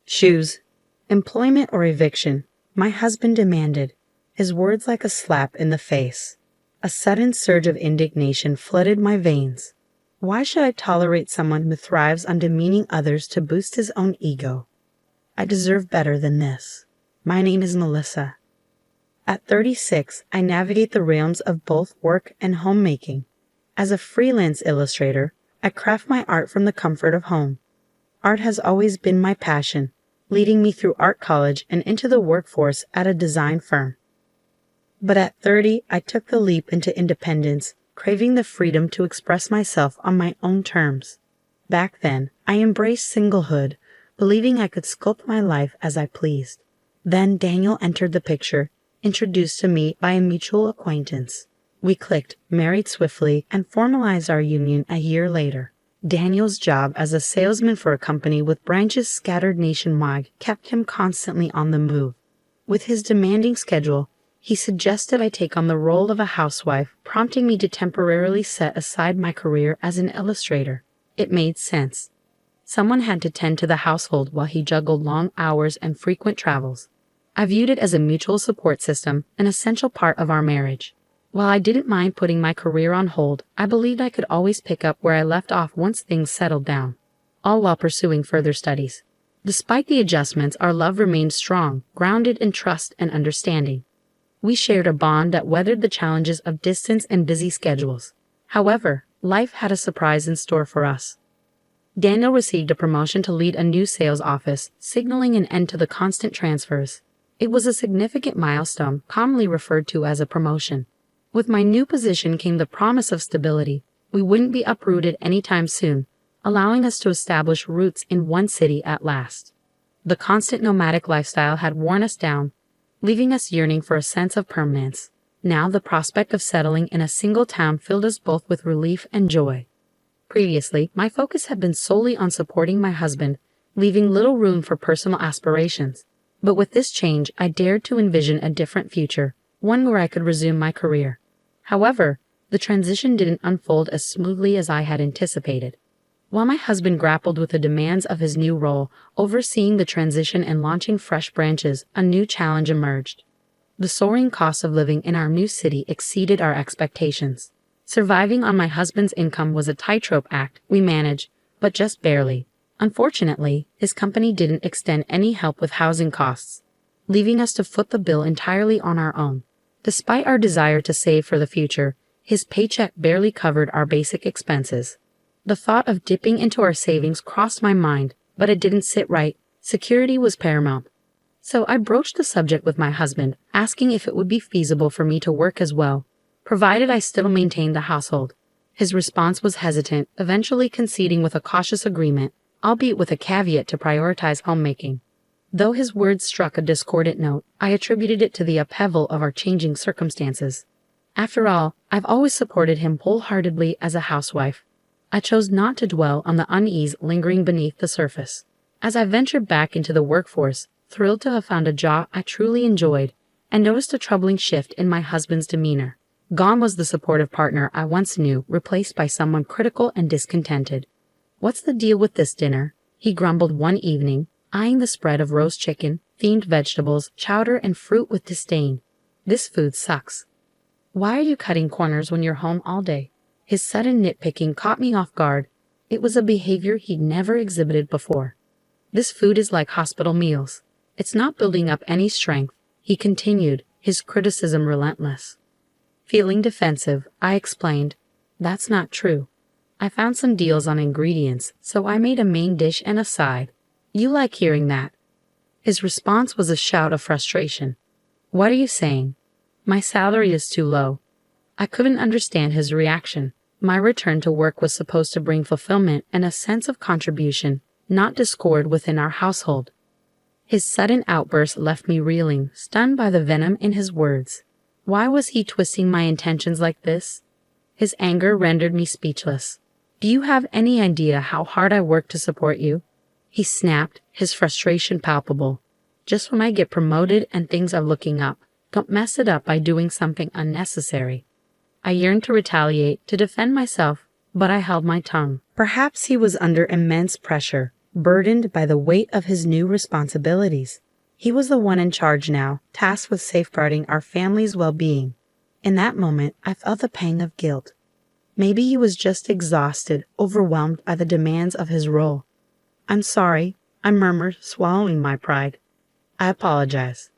Shoes. Employment or eviction? My husband demanded, his words like a slap in the face. A sudden surge of indignation flooded my veins. Why should I tolerate someone who thrives on demeaning others to boost his own ego? I deserve better than this. My name is Melissa. At 36, I navigate the realms of both work and homemaking. As a freelance illustrator, I craft my art from the comfort of home. Art has always been my passion, leading me through art college and into the workforce at a design firm. But at 30, I took the leap into independence, craving the freedom to express myself on my own terms. Back then, I embraced singlehood, believing I could sculpt my life as I pleased. Then Daniel entered the picture, introduced to me by a mutual acquaintance. We clicked, married swiftly, and formalized our union a year later. Daniel's job as a salesman for a company with branches scattered nationwide kept him constantly on the move. With his demanding schedule, he suggested I take on the role of a housewife, prompting me to temporarily set aside my career as an illustrator. It made sense. Someone had to tend to the household while he juggled long hours and frequent travels. I viewed it as a mutual support system, an essential part of our marriage. While I didn't mind putting my career on hold, I believed I could always pick up where I left off once things settled down, all while pursuing further studies. Despite the adjustments, our love remained strong, grounded in trust and understanding. We shared a bond that weathered the challenges of distance and busy schedules. However, life had a surprise in store for us. Daniel received a promotion to lead a new sales office, signaling an end to the constant transfers. It was a significant milestone, commonly referred to as a promotion. With my new position came the promise of stability. We wouldn't be uprooted anytime soon, allowing us to establish roots in one city at last. The constant nomadic lifestyle had worn us down, leaving us yearning for a sense of permanence. Now the prospect of settling in a single town filled us both with relief and joy. Previously, my focus had been solely on supporting my husband, leaving little room for personal aspirations. But with this change, I dared to envision a different future, one where I could resume my career. However, the transition didn't unfold as smoothly as I had anticipated. While my husband grappled with the demands of his new role, overseeing the transition and launching fresh branches, a new challenge emerged. The soaring cost of living in our new city exceeded our expectations. Surviving on my husband's income was a tightrope act we managed, but just barely. Unfortunately, his company didn't extend any help with housing costs, leaving us to foot the bill entirely on our own. Despite our desire to save for the future, his paycheck barely covered our basic expenses. The thought of dipping into our savings crossed my mind, but it didn't sit right. Security was paramount. So I broached the subject with my husband, asking if it would be feasible for me to work as well, provided I still maintained the household. His response was hesitant, eventually conceding with a cautious agreement, albeit with a caveat to prioritize homemaking. Though his words struck a discordant note, I attributed it to the upheaval of our changing circumstances. After all, I've always supported him wholeheartedly as a housewife. I chose not to dwell on the unease lingering beneath the surface. As I ventured back into the workforce, thrilled to have found a job I truly enjoyed, and noticed a troubling shift in my husband's demeanor. Gone was the supportive partner I once knew, replaced by someone critical and discontented. "What's the deal with this dinner?" he grumbled one evening, eyeing the spread of roast chicken, themed vegetables, chowder, and fruit with disdain. "This food sucks. Why are you cutting corners when you're home all day?" His sudden nitpicking caught me off guard. It was a behavior he'd never exhibited before. "This food is like hospital meals. It's not building up any strength," he continued, his criticism relentless. Feeling defensive, I explained, "That's not true. I found some deals on ingredients, so I made a main dish and a side. You like hearing that?" His response was a shout of frustration. "What are you saying? My salary is too low." I couldn't understand his reaction. My return to work was supposed to bring fulfillment and a sense of contribution, not discord within our household. His sudden outburst left me reeling, stunned by the venom in his words. Why was he twisting my intentions like this? His anger rendered me speechless. "Do you have any idea how hard I work to support you?" he snapped, his frustration palpable. "Just when I get promoted and things are looking up, don't mess it up by doing something unnecessary." I yearned to retaliate, to defend myself, but I held my tongue. Perhaps he was under immense pressure, burdened by the weight of his new responsibilities. He was the one in charge now, tasked with safeguarding our family's well-being. In that moment, I felt the pang of guilt. Maybe he was just exhausted, overwhelmed by the demands of his role. "I'm sorry," I murmured, swallowing my pride. "I apologize."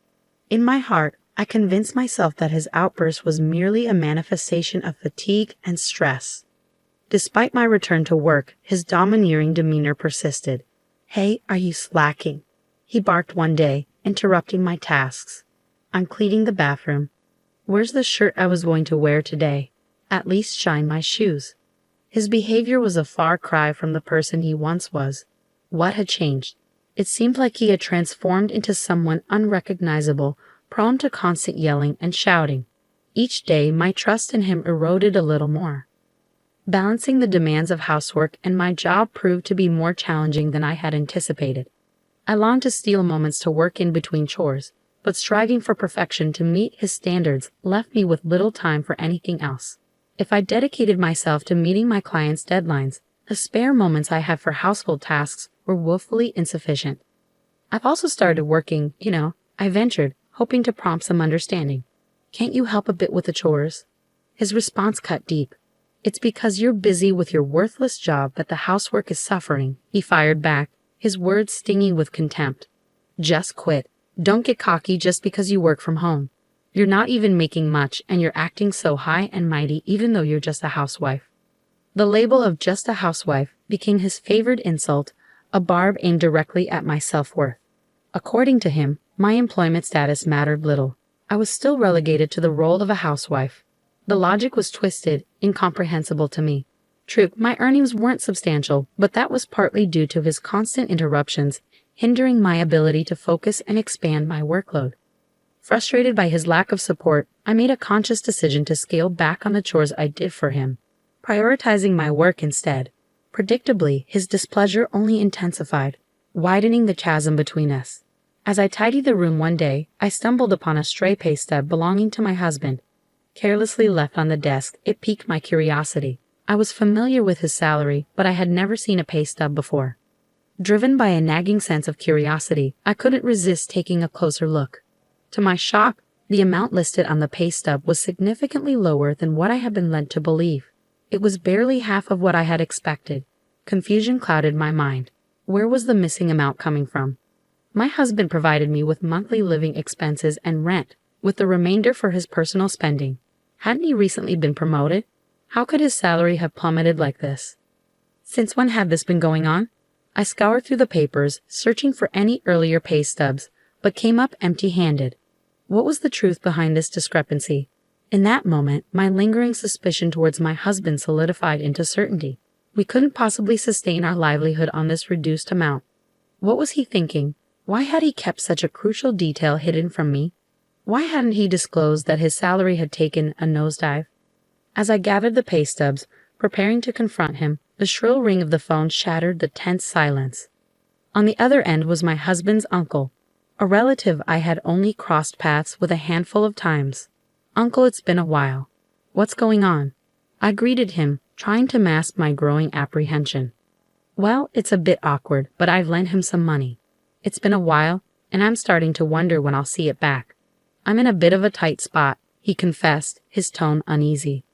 In my heart, I convinced myself that his outburst was merely a manifestation of fatigue and stress. Despite my return to work, his domineering demeanor persisted. "Hey, are you slacking?" he barked one day, interrupting my tasks. "I'm cleaning the bathroom." "Where's the shirt I was going to wear today? At least shine my shoes." His behavior was a far cry from the person he once was. What had changed? It seemed like he had transformed into someone unrecognizable, prone to constant yelling and shouting. Each day, my trust in him eroded a little more. Balancing the demands of housework and my job proved to be more challenging than I had anticipated. I longed to steal moments to work in between chores, but striving for perfection to meet his standards left me with little time for anything else. If I dedicated myself to meeting my clients' deadlines, the spare moments I had for household tasks were woefully insufficient. I've also started working, I ventured, hoping to prompt some understanding. "Can't you help a bit with the chores?" His response cut deep. "It's because you're busy with your worthless job that the housework is suffering," he fired back, his words stinging with contempt. "Just quit. Don't get cocky just because you work from home. You're not even making much, and you're acting so high and mighty even though you're just a housewife." The label of "just a housewife" became his favorite insult, a barb aimed directly at my self-worth. According to him, my employment status mattered little. I was still relegated to the role of a housewife. The logic was twisted, incomprehensible to me. True, my earnings weren't substantial, but that was partly due to his constant interruptions, hindering my ability to focus and expand my workload. Frustrated by his lack of support, I made a conscious decision to scale back on the chores I did for him, prioritizing my work instead. Predictably, his displeasure only intensified, widening the chasm between us. As I tidied the room one day, I stumbled upon a stray pay stub belonging to my husband. Carelessly left on the desk, it piqued my curiosity. I was familiar with his salary, but I had never seen a pay stub before. Driven by a nagging sense of curiosity, I couldn't resist taking a closer look. To my shock, the amount listed on the pay stub was significantly lower than what I had been led to believe. It was barely half of what I had expected. Confusion clouded my mind. Where was the missing amount coming from? My husband provided me with monthly living expenses and rent, with the remainder for his personal spending. Hadn't he recently been promoted? How could his salary have plummeted like this? Since when had this been going on? I scoured through the papers, searching for any earlier pay stubs, but came up empty-handed. What was the truth behind this discrepancy? In that moment, my lingering suspicion towards my husband solidified into certainty. We couldn't possibly sustain our livelihood on this reduced amount. What was he thinking? Why had he kept such a crucial detail hidden from me? Why hadn't he disclosed that his salary had taken a nosedive? As I gathered the pay stubs, preparing to confront him, the shrill ring of the phone shattered the tense silence. On the other end was my husband's uncle, a relative I had only crossed paths with a handful of times. "Uncle, it's been a while. What's going on?" I greeted him, trying to mask my growing apprehension. "Well, it's a bit awkward, but I've lent him some money. It's been a while, and I'm starting to wonder when I'll see it back. I'm in a bit of a tight spot," he confessed, his tone uneasy.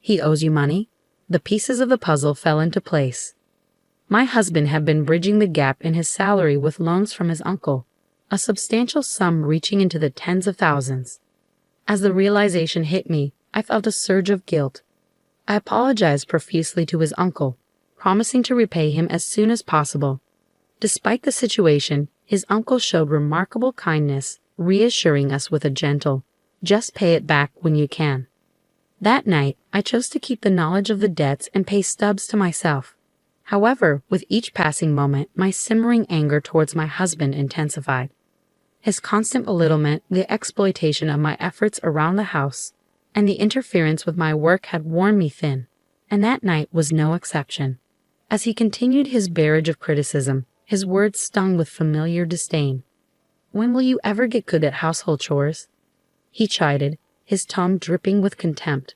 "He owes you money?" The pieces of the puzzle fell into place. My husband had been bridging the gap in his salary with loans from his uncle, a substantial sum reaching into the tens of thousands. As the realization hit me, I felt a surge of guilt. I apologized profusely to his uncle, promising to repay him as soon as possible. Despite the situation, his uncle showed remarkable kindness, reassuring us with a gentle, "Just pay it back when you can." That night, I chose to keep the knowledge of the debts and pay stubs to myself. However, with each passing moment, my simmering anger towards my husband intensified. His constant belittlement, the exploitation of my efforts around the house, and the interference with my work had worn me thin, and that night was no exception. As he continued his barrage of criticism, his words stung with familiar disdain. "When will you ever get good at household chores?" he chided, his tone dripping with contempt.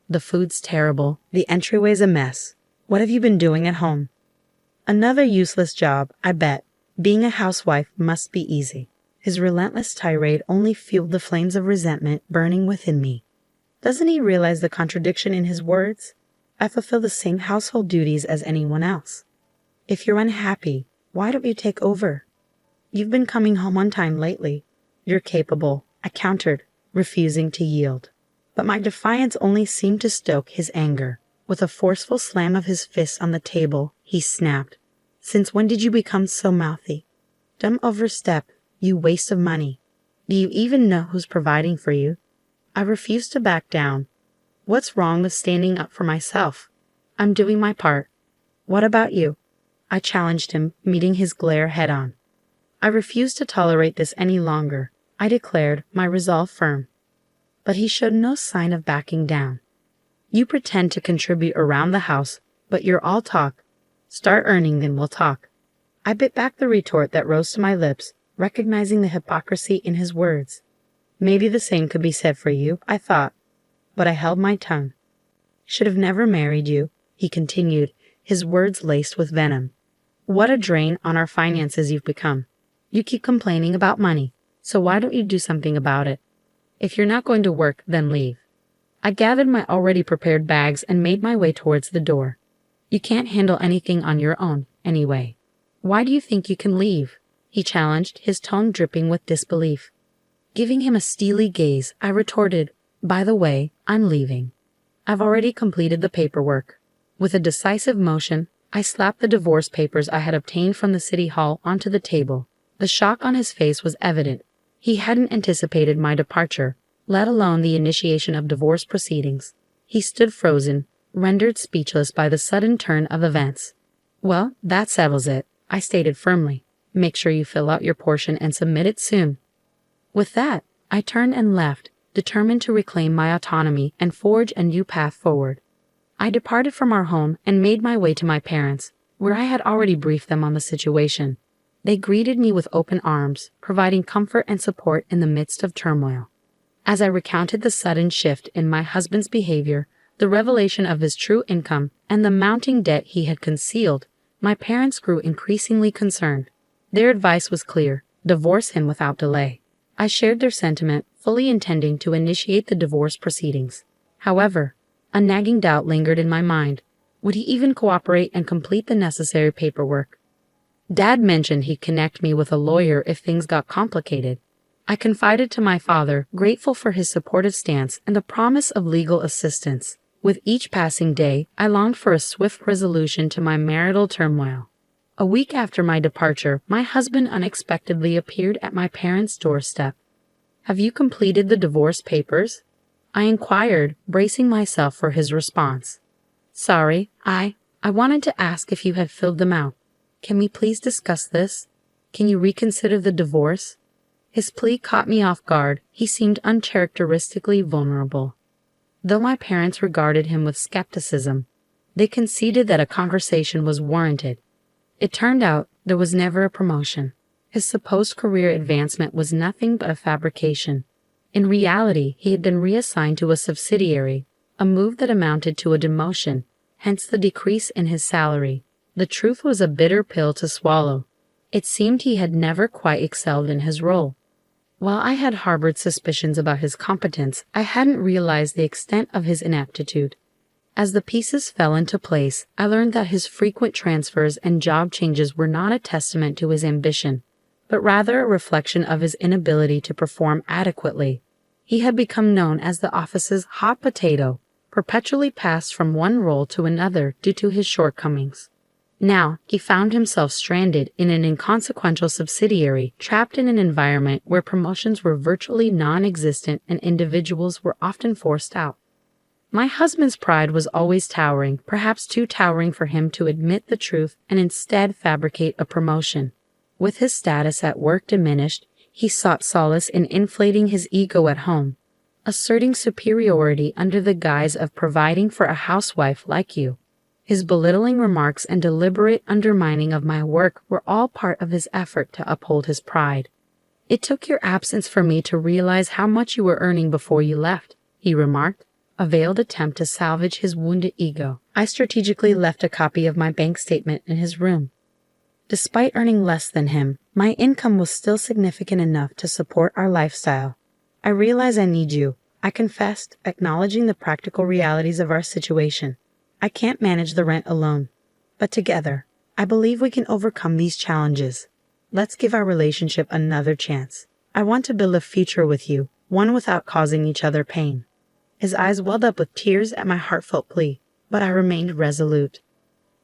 "The food's terrible. The entryway's a mess. What have you been doing at home?" Another useless job, I bet. Being a housewife must be easy. His relentless tirade only fueled the flames of resentment burning within me. Doesn't he realize the contradiction in his words? I fulfill the same household duties as anyone else. If you're unhappy, why don't you take over? You've been coming home on time lately. You're capable, I countered, refusing to yield. But my defiance only seemed to stoke his anger. With a forceful slam of his fist on the table, he snapped. Since when did you become so mouthy? Dumb overstep, you waste of money. Do you even know who's providing for you? I refused to back down. What's wrong with standing up for myself? I'm doing my part. What about you? I challenged him, meeting his glare head-on. I refused to tolerate this any longer, I declared, my resolve firm. But he showed no sign of backing down. You pretend to contribute around the house, but you're all talk. Start earning, then we'll talk. I bit back the retort that rose to my lips, recognizing the hypocrisy in his words. Maybe the same could be said for you, I thought, but I held my tongue. Should have never married you, he continued, his words laced with venom. What a drain on our finances you've become. You keep complaining about money, so why don't you do something about it? If you're not going to work, then leave. I gathered my already prepared bags and made my way towards the door. You can't handle anything on your own, anyway. Why do you think you can leave? He challenged, his tone dripping with disbelief. Giving him a steely gaze, I retorted, by the way, I'm leaving. I've already completed the paperwork. With a decisive motion, I slapped the divorce papers I had obtained from the city hall onto the table. The shock on his face was evident. He hadn't anticipated my departure, let alone the initiation of divorce proceedings. He stood frozen, rendered speechless by the sudden turn of events. Well, that settles it, I stated firmly. Make sure you fill out your portion and submit it soon. With that, I turned and left, determined to reclaim my autonomy and forge a new path forward. I departed from our home and made my way to my parents, where I had already briefed them on the situation. They greeted me with open arms, providing comfort and support in the midst of turmoil. As I recounted the sudden shift in my husband's behavior, the revelation of his true income, and the mounting debt he had concealed, my parents grew increasingly concerned. Their advice was clear: divorce him without delay. I shared their sentiment, fully intending to initiate the divorce proceedings. However, a nagging doubt lingered in my mind. Would he even cooperate and complete the necessary paperwork? Dad mentioned he'd connect me with a lawyer if things got complicated. I confided to my father, grateful for his supportive stance and the promise of legal assistance. With each passing day, I longed for a swift resolution to my marital turmoil. A week after my departure, my husband unexpectedly appeared at my parents' doorstep. "Have you completed the divorce papers?" I inquired, bracing myself for his response. "Sorry, I wanted to ask if you had filled them out. Can we please discuss this? Can you reconsider the divorce?" His plea caught me off guard. He seemed uncharacteristically vulnerable. Though my parents regarded him with skepticism, they conceded that a conversation was warranted. It turned out there was never a promotion. His supposed career advancement was nothing but a fabrication. In reality, he had been reassigned to a subsidiary, a move that amounted to a demotion, hence the decrease in his salary. The truth was a bitter pill to swallow. It seemed he had never quite excelled in his role. While I had harbored suspicions about his competence, I hadn't realized the extent of his inaptitude. As the pieces fell into place, I learned that his frequent transfers and job changes were not a testament to his ambition, but rather a reflection of his inability to perform adequately. He had become known as the office's hot potato, perpetually passed from one role to another due to his shortcomings. Now, he found himself stranded in an inconsequential subsidiary, trapped in an environment where promotions were virtually non-existent and individuals were often forced out. My husband's pride was always towering, perhaps too towering for him to admit the truth and instead fabricate a promotion. With his status at work diminished, he sought solace in inflating his ego at home, asserting superiority under the guise of providing for a housewife like you. His belittling remarks and deliberate undermining of my work were all part of his effort to uphold his pride. "It took your absence for me to realize how much you were earning before you left," he remarked, a veiled attempt to salvage his wounded ego, I strategically left a copy of my bank statement in his room. Despite earning less than him, my income was still significant enough to support our lifestyle. I realize I need you, I confessed, acknowledging the practical realities of our situation. I can't manage the rent alone, but together, I believe we can overcome these challenges. Let's give our relationship another chance. I want to build a future with you, one without causing each other pain. His eyes welled up with tears at my heartfelt plea, but I remained resolute.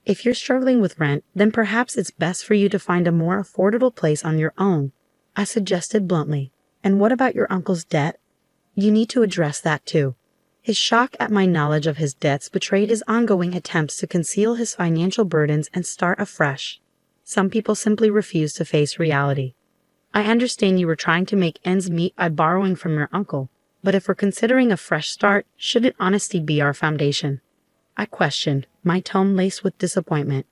If you're struggling with rent, then perhaps it's best for you to find a more affordable place on your own, I suggested bluntly. And what about your uncle's debt? You need to address that too. His shock at my knowledge of his debts betrayed his ongoing attempts to conceal his financial burdens and start afresh. Some people simply refuse to face reality. I understand you were trying to make ends meet by borrowing from your uncle, but if we're considering a fresh start, shouldn't honesty be our foundation? I questioned, my tone laced with disappointment.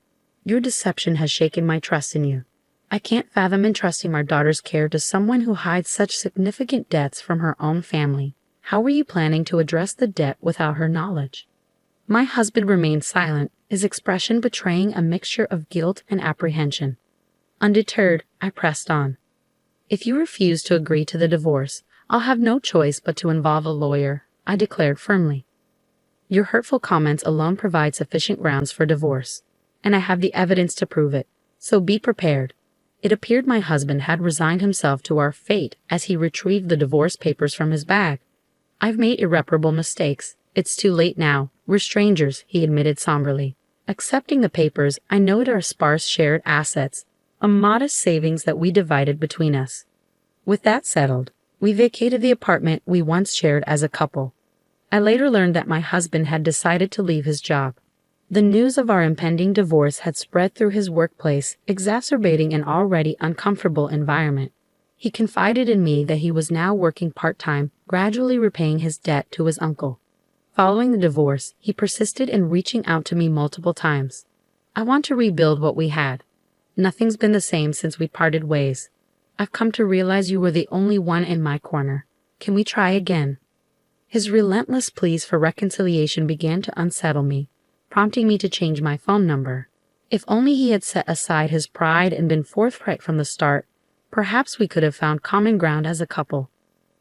Your deception has shaken my trust in you. I can't fathom entrusting our daughter's care to someone who hides such significant debts from her own family. How were you planning to address the debt without her knowledge? My husband remained silent, his expression betraying a mixture of guilt and apprehension. Undeterred, I pressed on. If you refuse to agree to the divorce, I'll have no choice but to involve a lawyer, I declared firmly. Your hurtful comments alone provide sufficient grounds for divorce, and I have the evidence to prove it, so be prepared. It appeared my husband had resigned himself to our fate as he retrieved the divorce papers from his bag. I've made irreparable mistakes. It's too late now. We're strangers, he admitted somberly. Accepting the papers, I noted our sparse shared assets, a modest savings that we divided between us. With that settled, we vacated the apartment we once shared as a couple. I later learned that my husband had decided to leave his job. The news of our impending divorce had spread through his workplace, exacerbating an already uncomfortable environment. He confided in me that he was now working part-time, gradually repaying his debt to his uncle. Following the divorce, he persisted in reaching out to me multiple times. I want to rebuild what we had. Nothing's been the same since we parted ways. I've come to realize you were the only one in my corner. Can we try again? His relentless pleas for reconciliation began to unsettle me, prompting me to change my phone number. If only he had set aside his pride and been forthright from the start, perhaps we could have found common ground as a couple.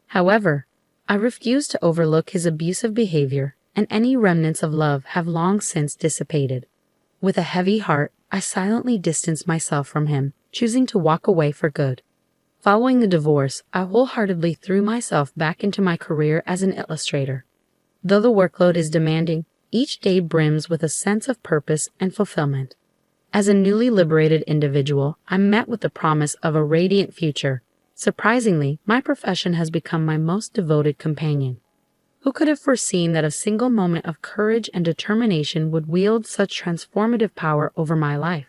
However, I refused to overlook his abusive behavior, and any remnants of love have long since dissipated. With a heavy heart, I silently distanced myself from him, choosing to walk away for good. Following the divorce, I wholeheartedly threw myself back into my career as an illustrator. Though the workload is demanding, each day brims with a sense of purpose and fulfillment. As a newly liberated individual, I'm met with the promise of a radiant future. Surprisingly, my profession has become my most devoted companion. Who could have foreseen that a single moment of courage and determination would wield such transformative power over my life?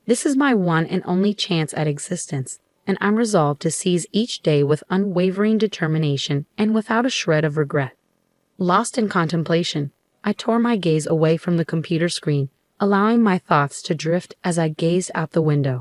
This is my one and only chance at existence, and I'm resolved to seize each day with unwavering determination and without a shred of regret. Lost in contemplation, I tore my gaze away from the computer screen, allowing my thoughts to drift as I gazed out the window.